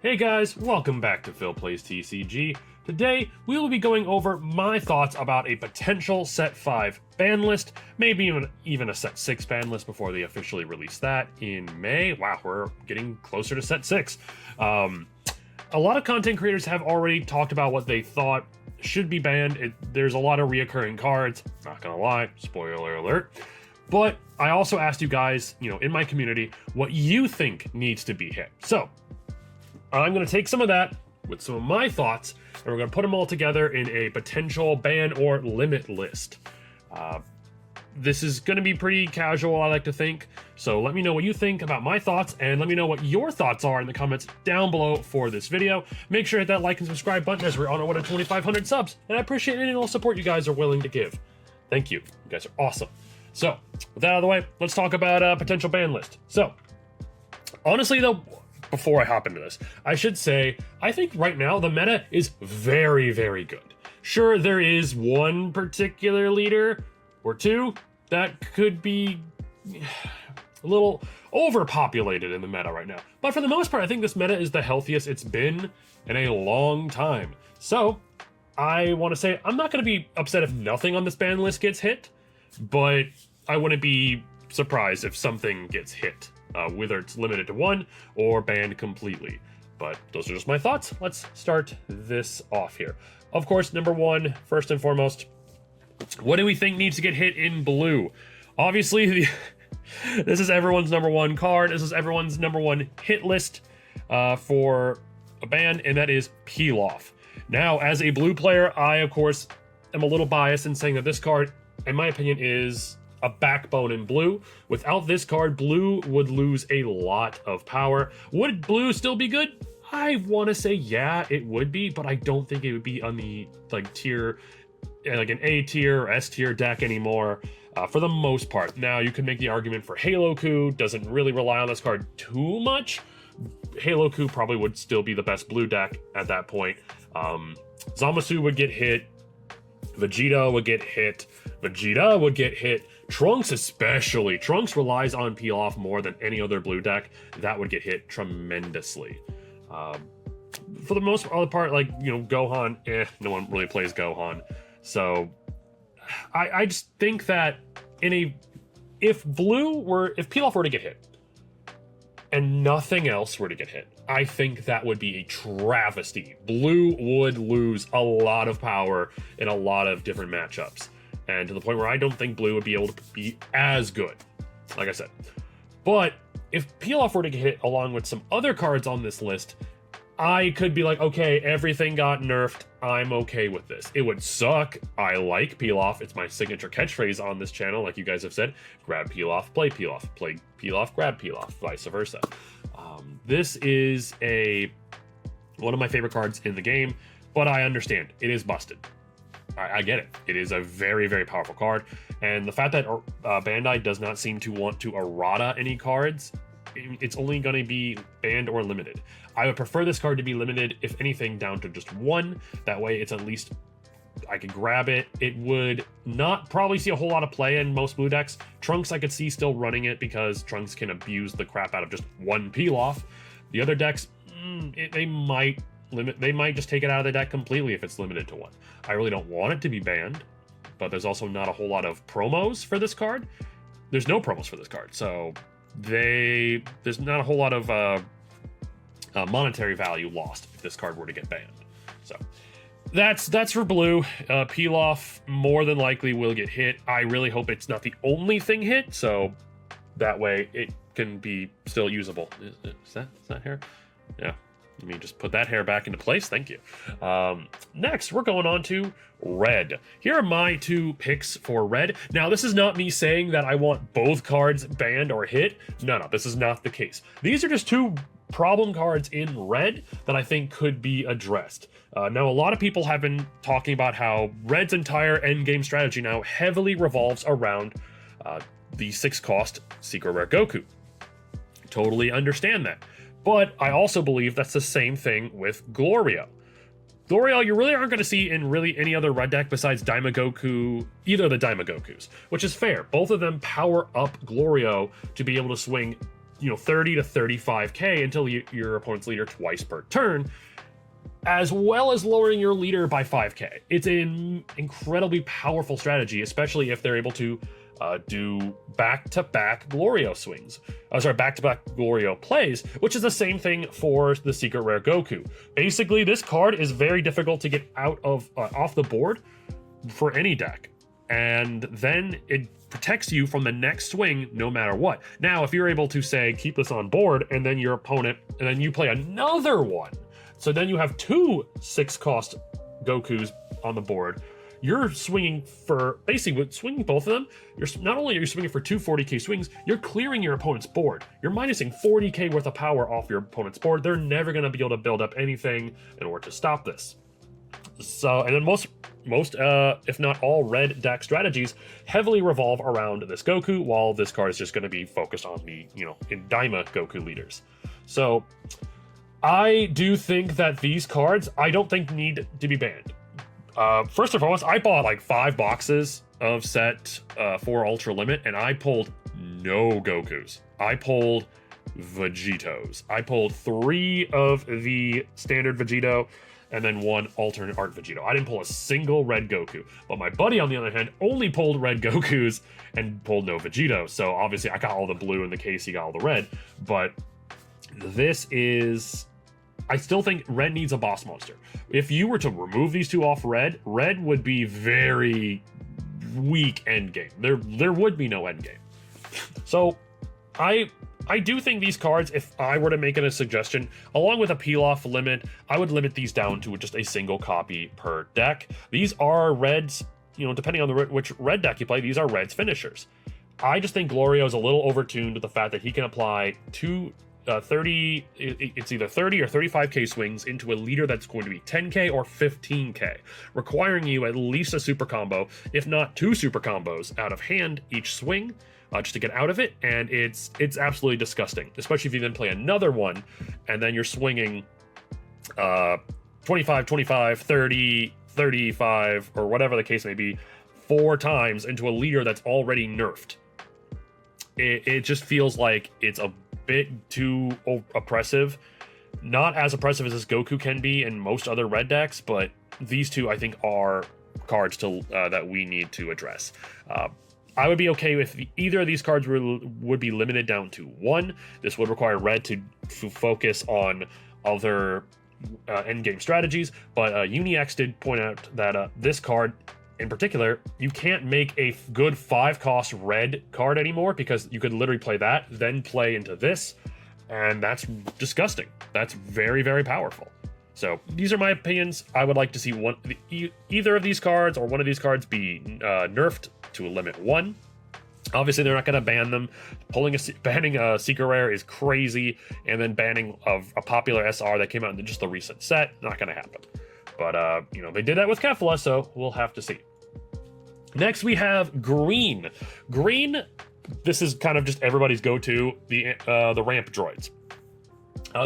Hey guys, welcome back to Phil Plays TCG. Today, we will be going over my thoughts about a potential Set 5 ban list, maybe even a Set 6 ban list before they officially release that in May. Wow, we're getting closer to Set 6. A lot of content creators have already talked about what they thought should be banned. There's a lot of reoccurring cards, not gonna lie, spoiler alert. But I also asked you guys, in my community, what you think needs to be hit. So, I'm going to take some of that with some of my thoughts, and we're going to put them all together in a potential ban or limit list. This is going to be pretty casual, I like to think. So let me know what you think about my thoughts, and let me know what your thoughts are in the comments down below for this video. Make sure to hit that like and subscribe button as we're on our way to 2,500 subs, and I appreciate any and all support you guys are willing to give. Thank you. You guys are awesome. So, with that out of the way, let's talk about a potential ban list. So, honestly though, before I hop into this, I should say, I think right now the meta is very, very good. Sure, there is one particular leader or two that could be a little overpopulated in the meta right now. But for the most part, I think this meta is the healthiest it's been in a long time. So, I want to say, I'm not going to be upset if nothing on this ban list gets hit, but I wouldn't be surprised if something gets hit. Whether it's limited to one or banned completely. But those are just my thoughts. Let's start this off here. Of course, number one, first and foremost, what do we think needs to get hit in blue? Obviously, this is everyone's number one card. This is everyone's number one hit list for a ban, and that is Peel Off. Now, as a blue player, I, of course, am a little biased in saying that this card, in my opinion, is a backbone in blue. Without this card, blue would lose a lot of power. Would blue still be good? I want to say yeah, it would be, but I don't think it would be on the tier, like an A tier or S tier deck anymore, for the most part. Now, you can make the argument for Halo Coup, doesn't really rely on this card too much. Halo Coup probably would still be the best blue deck at that point. Zamasu would get hit, Vegeta would get hit, Vegeta would get hit, Trunks especially. Trunks relies on Peel Off more than any other blue deck. That would get hit tremendously. For the most part, Gohan, no one really plays Gohan. So, I just think that if Peel Off were to get hit, and nothing else were to get hit, I think that would be a travesty. Blue would lose a lot of power in a lot of different matchups. And to the point where I don't think blue would be able to be as good, like I said. But if Peel Off were to get hit along with some other cards on this list, I could be like, okay, everything got nerfed. I'm okay with this. It would suck. I like Peel Off. It's my signature catchphrase on this channel, like you guys have said. Grab Peel Off, play Peel Off, play Peel Off, grab Peel Off, vice versa. This is one of my favorite cards in the game, but I understand. It is busted. I get it. It is a very, very powerful card. And the fact that Bandai does not seem to want to errata any cards, it's only going to be banned or limited. I would prefer this card to be limited, if anything, down to just one. That way it's at least, I could grab it. It would not probably see a whole lot of play in most blue decks. Trunks, I could see still running it because Trunks can abuse the crap out of just one Peel Off. The other decks, they might just take it out of the deck completely if it's limited to one. I really don't want it to be banned, but there's also not a whole lot of promos for this card. There's no promos for this card, so there's not a whole lot of monetary value lost if this card were to get banned. So that's for blue. Peel Off more than likely will get hit. I really hope it's not the only thing hit, so that way it can be still usable. Is that hair? Yeah. Let me just put that hair back into place. Thank you. Next, we're going on to red. Here are my two picks for red. Now, this is not me saying that I want both cards banned or hit. No, this is not the case. These are just two problem cards in red that I think could be addressed. Now, a lot of people have been talking about how red's entire endgame strategy now heavily revolves around the 6-cost Secret Rare Goku. Totally understand that. But I also believe that's the same thing with Glorio. Glorio, you really aren't going to see in really any other red deck besides Daimagoku, either of the Daimagokus, which is fair. Both of them power up Glorio to be able to swing 30 to 35k until your opponent's leader twice per turn, as well as lowering your leader by 5k. It's an incredibly powerful strategy, especially if they're able to do back-to-back Glorio swings. Back-to-back Glorio plays, which is the same thing for the Secret Rare Goku. Basically, this card is very difficult to get out of off the board for any deck, and then it protects you from the next swing no matter what. Now, if you're able to, say, keep this on board, and then your opponent, and then you play another one, so then you have 2 6-cost Gokus on the board, you're swinging for, basically, with swinging both of them, not only are you swinging for 2 40k swings, you're clearing your opponent's board. You're minusing 40k worth of power off your opponent's board. They're never going to be able to build up anything in order to stop this. So, and then most, if not all, red deck strategies heavily revolve around this Goku, while this card is just going to be focused on the, Daima Goku leaders. So, I do think that these cards, I don't think need to be banned. First and foremost, I bought like 5 boxes of set 4 Ultra Limit, and I pulled no Gokus. I pulled Vegetos. I pulled 3 of the standard Vegito, and then 1 alternate art Vegito. I didn't pull a single red Goku. But my buddy, on the other hand, only pulled red Gokus and pulled no Vegito. So obviously I got all the blue in the case, he got all the red. But this is... I still think red needs a boss monster. If you were to remove these 2 off red, red would be very weak endgame. There would be no endgame. So I do think these cards, if I were to make it a suggestion, along with a peel-off limit, I would limit these down to just a single copy per deck. These are reds, depending on which red deck you play, these are reds finishers. I just think Glorio is a little overtuned with the fact that he can apply 2 it's either 30 or 35k swings into a leader that's going to be 10k or 15k, requiring you at least a super combo, if not 2 super combos out of hand each swing, just to get out of it. And it's absolutely disgusting, especially if you then play another one and then you're swinging 25, 25, 30, 35, or whatever the case may be, 4 times into a leader that's already nerfed. It just feels like it's a bit too oppressive. Not as oppressive as this Goku can be in most other red decks, but these 2 I think are cards to that we need to address. I would be okay if either of these cards would be limited down to 1. This would require red to focus on other endgame strategies, but UniX did point out that this card in particular, you can't make a good 5-cost red card anymore, because you could literally play that, then play into this, and that's disgusting. That's very, very powerful. So these are my opinions. I would like to see either of these cards or one of these cards be nerfed to a limit 1. Obviously, they're not going to ban them. Banning a Secret Rare is crazy, and then banning of a popular SR that came out in just the recent set, not going to happen. But, they did that with Kefla, so we'll have to see. Next, we have Green. Green, this is kind of just everybody's go-to, the ramp droids.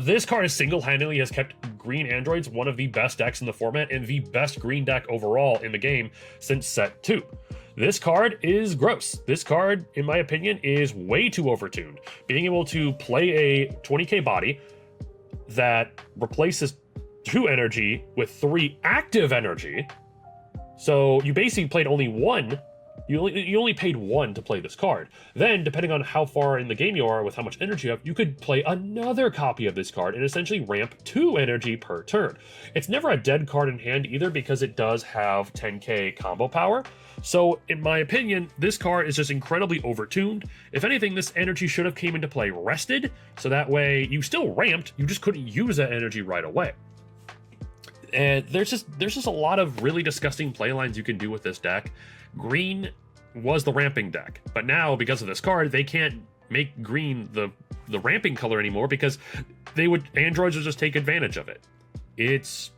This card single-handedly has kept green androids one of the best decks in the format and the best green deck overall in the game since set 2. This card is gross. This card, in my opinion, is way too overtuned. Being able to play a 20k body that replaces 2 energy with 3 active energy. So you basically played only 1. You only paid 1 to play this card. Then, depending on how far in the game you are with how much energy you have, you could play another copy of this card and essentially ramp 2 energy per turn. It's never a dead card in hand either, because it does have 10k combo power. So, in my opinion, this card is just incredibly overtuned. If anything, this energy should have came into play rested, so that way you still ramped, you just couldn't use that energy right away. And there's just a lot of really disgusting playlines you can do with this deck. Green was the ramping deck, but now because of this card, they can't make green the ramping color anymore, because androids would just take advantage of it. It's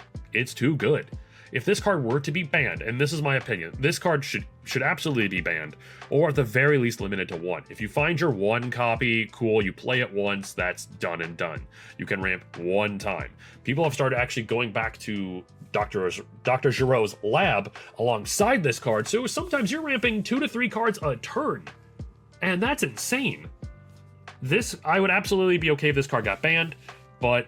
too good. If this card were to be banned, and this is my opinion, this card should absolutely be banned, or at the very least limited to 1. If you find your 1 copy, cool, you play it once, that's done and done. You can ramp 1 time. People have started actually going back to Dr. Giroux's lab alongside this card, so sometimes you're ramping 2 to 3 cards a turn, and that's insane. This, I would absolutely be okay if this card got banned, but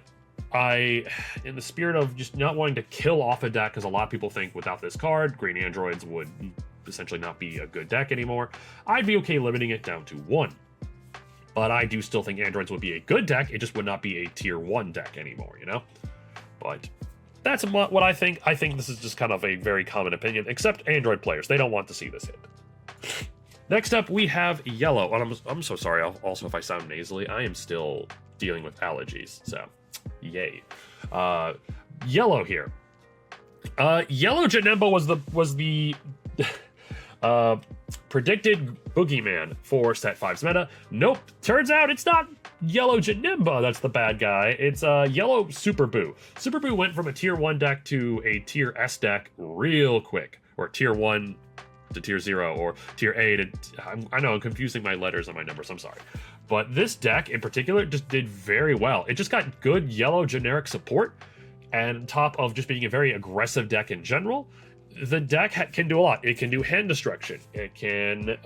in the spirit of just not wanting to kill off a deck, because a lot of people think without this card, green androids would essentially not be a good deck anymore, I'd be okay limiting it down to 1. But I do still think androids would be a good deck, it just would not be a tier 1 deck anymore, you know? But that's what I think. I think this is just kind of a very common opinion, except android players. They don't want to see this hit. Next up, we have yellow. And I'm so sorry, also, if I sound nasally. I am still dealing with allergies, so yay. Yellow here. Yellow Janemba was the predicted boogeyman for set 5's meta. Nope, turns out it's not Yellow Janemba that's the bad guy. It's Yellow Super Boo. Super Boo went from a tier 1 deck to a tier S deck real quick, or tier 1 to tier 0, or tier A to... I know I'm confusing my letters and my numbers, I'm sorry. But this deck in particular just did very well. It just got good yellow generic support, and on top of just being a very aggressive deck in general, the deck can do a lot. It can do hand destruction. It can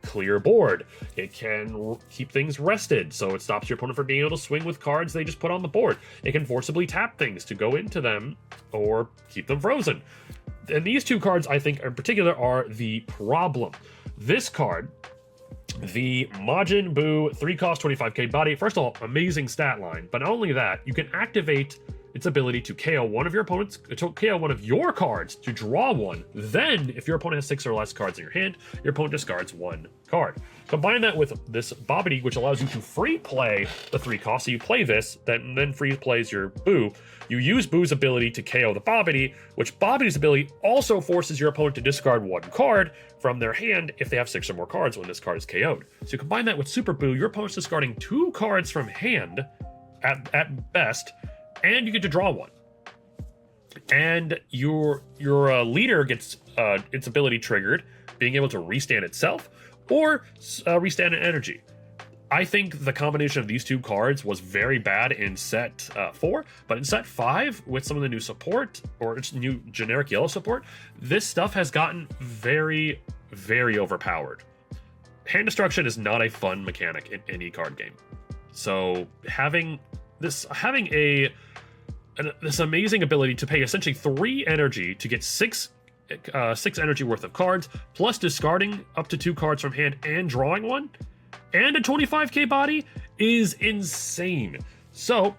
clear board. It can keep things rested, so it stops your opponent from being able to swing with cards they just put on the board. It can forcibly tap things to go into them or keep them frozen. And these two cards, I think, in particular, are the problem. This card, the Majin Buu 3-cost 25k body, first of all, amazing stat line, but not only that, you can activate its ability to KO one of your opponents, to KO one of your cards to draw one. Then, if your opponent has 6 or less cards in your hand, your opponent discards 1 card. Combine that with this Bobbity, which allows you to free play the 3-cost. So you play this, then free plays your Buu. You use Buu's ability to KO the Bobbity, which Bobbity's ability also forces your opponent to discard 1 card from their hand if they have 6 or more cards when this card is KO'd. So you combine that with Super Buu, your opponent's discarding 2 cards from hand at best, and you get to draw 1. And your leader gets its ability triggered, being able to restand itself or restand an energy. I think the combination of these 2 cards was very bad in set 4, but in set 5, with some of the new support, or its new generic yellow support, this stuff has gotten very, very overpowered. Hand destruction is not a fun mechanic in any card game. So having this amazing ability to pay essentially 3 energy to get 6 energy worth of cards, plus discarding up to 2 cards from hand and drawing 1, and a 25k body is insane. So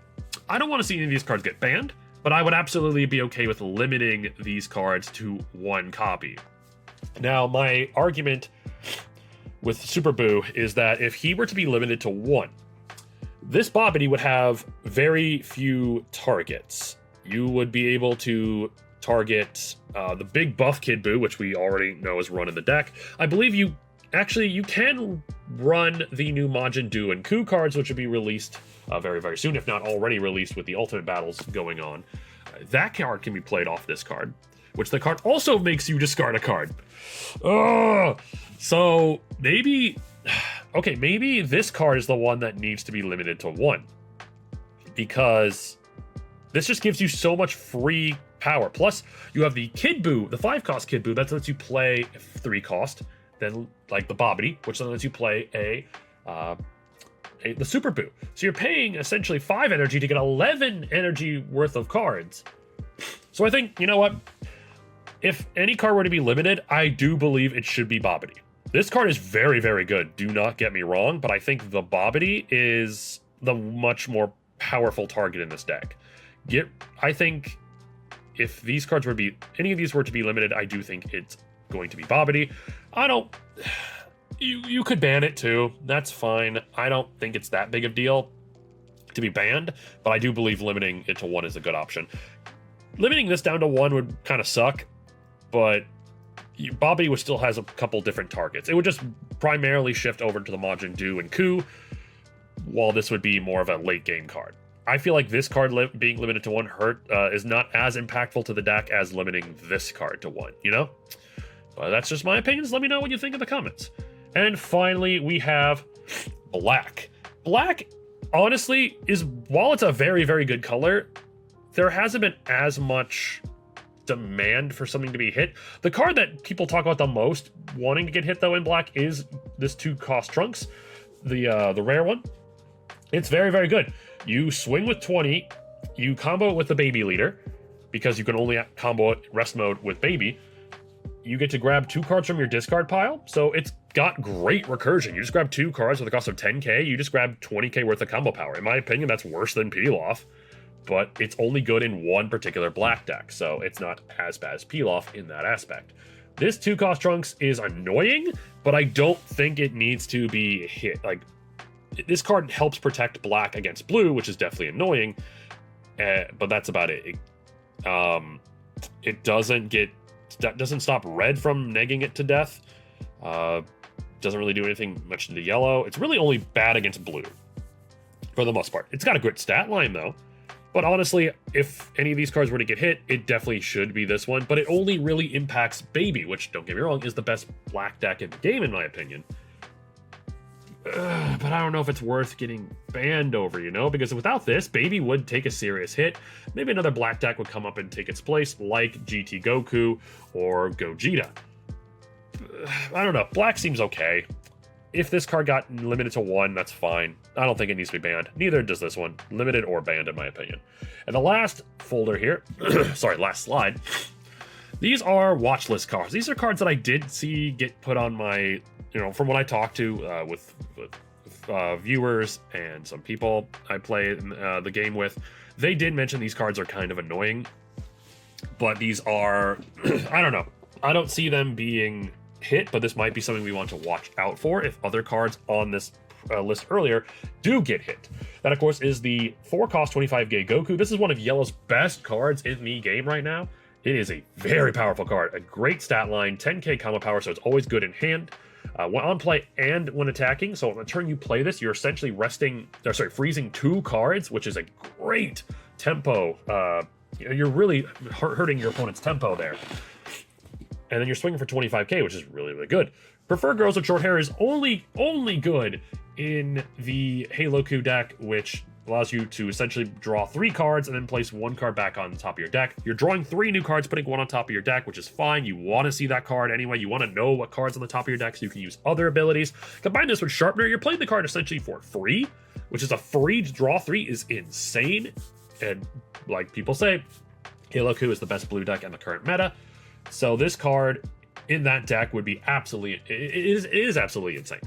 I don't want to see any of these cards get banned, but I would absolutely be okay with limiting these cards to 1 copy. Now, my argument with Super Buu is that if he were to be limited to 1, this Bobbity would have very few targets. You would be able to target the big buff Kid Buu, which we already know is run in the deck. I believe you can run the new Majin Buu and Ku cards, which will be released very, very soon, if not already released with the Ultimate Battles going on. That card can be played off this card, which the card also makes you discard a card. So maybe... Okay, maybe this card is the one that needs to be limited to 1, because this just gives you so much free power. Plus, you have the Kid Buu, the 5-cost Kid Buu, that lets you play 3-cost, then like the Bobbity, which then lets you play the Super Buu. So you're paying essentially 5 energy to get 11 energy worth of cards. So I think, you know what? If any card were to be limited, I do believe it should be Bobbity. This card is very, very good, do not get me wrong, but I think the Bobbity is the much more powerful target in this deck. I think if these cards were to be, any of these were to be limited, I do think it's going to be Bobbity. You could ban it too, that's fine. I don't think it's that big of a deal to be banned, but I do believe limiting it to 1 is a good option. Limiting this down to 1 would kind of suck, but Bobbity still has a couple different targets. It would just primarily shift over to the Majin Buu and Ku, while this would be more of a late game card. I feel like this card being limited to 1 is not as impactful to the deck as limiting this card to 1, you know? But that's just my opinions. Let me know what you think in the comments. And finally, we have black. Black, honestly, while it's a very, very good color, there hasn't been as much demand for something to be hit. The card that people talk about the most wanting to get hit though in black is this 2-cost Trunks. the rare one, it's very, very good. You swing with 20, you combo it with the baby leader, because you can only combo it rest mode with baby. You get to grab 2 cards from your discard pile, so it's got great recursion. You just grab 2 cards with a cost of 10k, you just grab 20k worth of combo power. In my opinion, that's worse than Peel Off, but it's only good in one particular black deck, so it's not as bad as Peel Off in that aspect. This 2-cost Trunks is annoying, but I don't think it needs to be hit. Like, this card helps protect black against blue, which is definitely annoying, but that's about it. It doesn't stop red from negging it to death. Doesn't really do anything much to the yellow. It's really only bad against blue, for the most part. It's got a good stat line, though. But honestly, if any of these cards were to get hit, it definitely should be this one. But it only really impacts Baby, which, don't get me wrong, is the best black deck in the game, in my opinion. But I don't know if it's worth getting banned over, you know? Because without this, Baby would take a serious hit. Maybe another black deck would come up and take its place, like GT Goku or Gogeta. I don't know. Black seems okay. If this card got limited to 1, that's fine. I don't think it needs to be banned. Neither does this one. Limited or banned, in my opinion. And the last folder here, sorry, last slide. These are watch list cards. These are cards that I did see get put on my, you know, from what I talked to with viewers and some people I play the game with. They did mention these cards are kind of annoying. But these are, I don't know. I don't see them being hit, but this might be something we want to watch out for if other cards on this list earlier do get hit. That, of course, is the 4-cost 25k Goku. This is one of Yellow's best cards in the game right now. It is a very powerful card, a great stat line, 10k combo power, so it's always good in hand. When on play and when attacking, so on the turn you play this, you're essentially freezing 2 cards, which is a great tempo. You're really hurting your opponent's tempo there. And then you're swinging for 25k, which is really, really good. Prefer Girls with Short Hair is only good in the Halo Q deck, which allows you to essentially draw 3 cards and then place 1 card back on the top of your deck. You're drawing 3 new cards, putting 1 on top of your deck, which is fine. You want to see that card anyway. You want to know what card's on the top of your deck so you can use other abilities. Combine this with Sharpener, you're playing the card essentially for free, which is a free draw 3 is insane. And like people say, Halo Q is the best blue deck in the current meta. So this card in that deck would be absolutely, it is absolutely insane.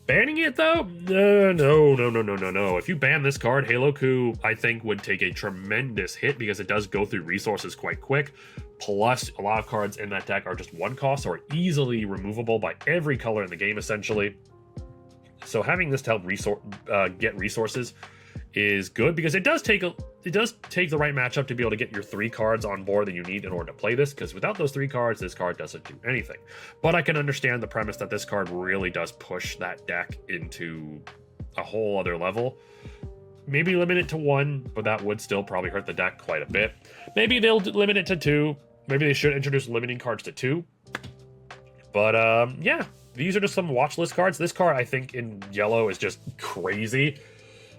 Banning it though? No. If you ban this card, Halo Q, I think, would take a tremendous hit because it does go through resources quite quick. Plus, a lot of cards in that deck are just 1 cost or easily removable by every color in the game, essentially. So having this to help get resources is good because it does take the right matchup to be able to get your 3 cards on board that you need in order to play this, because without those 3 cards, this card doesn't do anything. But I can understand the premise that this card really does push that deck into a whole other level. Maybe limit it to 1, but that would still probably hurt the deck quite a bit. Maybe they'll limit it to 2. Maybe they should introduce limiting cards to 2. But yeah, these are just some watch list cards. This card, I think, in yellow is just crazy.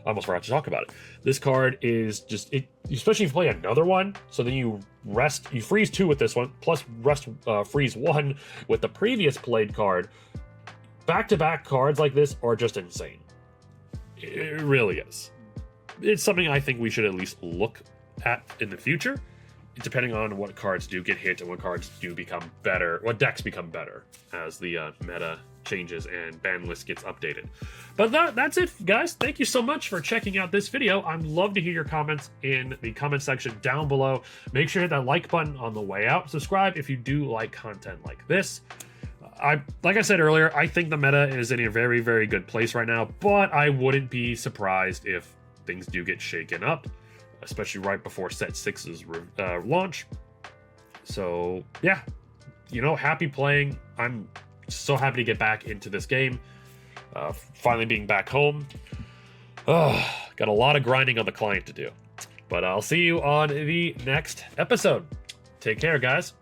I almost forgot to talk about it. This card is just, especially if you play another one, so then you freeze 2 with this one, plus freeze 1 with the previous played card. Back-to-back cards like this are just insane. It really is. It's something I think we should at least look at in the future, depending on what cards do get hit and what cards do become better, what decks become better as the meta changes and ban list gets updated. But that's it, guys. Thank you so much for checking out this video. I'd love to hear your comments in the comment section down below. Make sure to hit that like button on the way out. Subscribe if you do like content like this. Like I said earlier, I think the meta is in a very, very good place right now, but I wouldn't be surprised if things do get shaken up, especially right before Set 6's launch. So yeah, happy playing. I'm so happy to get back into this game. Finally being back home. Got a lot of grinding on the client to do. But I'll see you on the next episode. Take care, guys.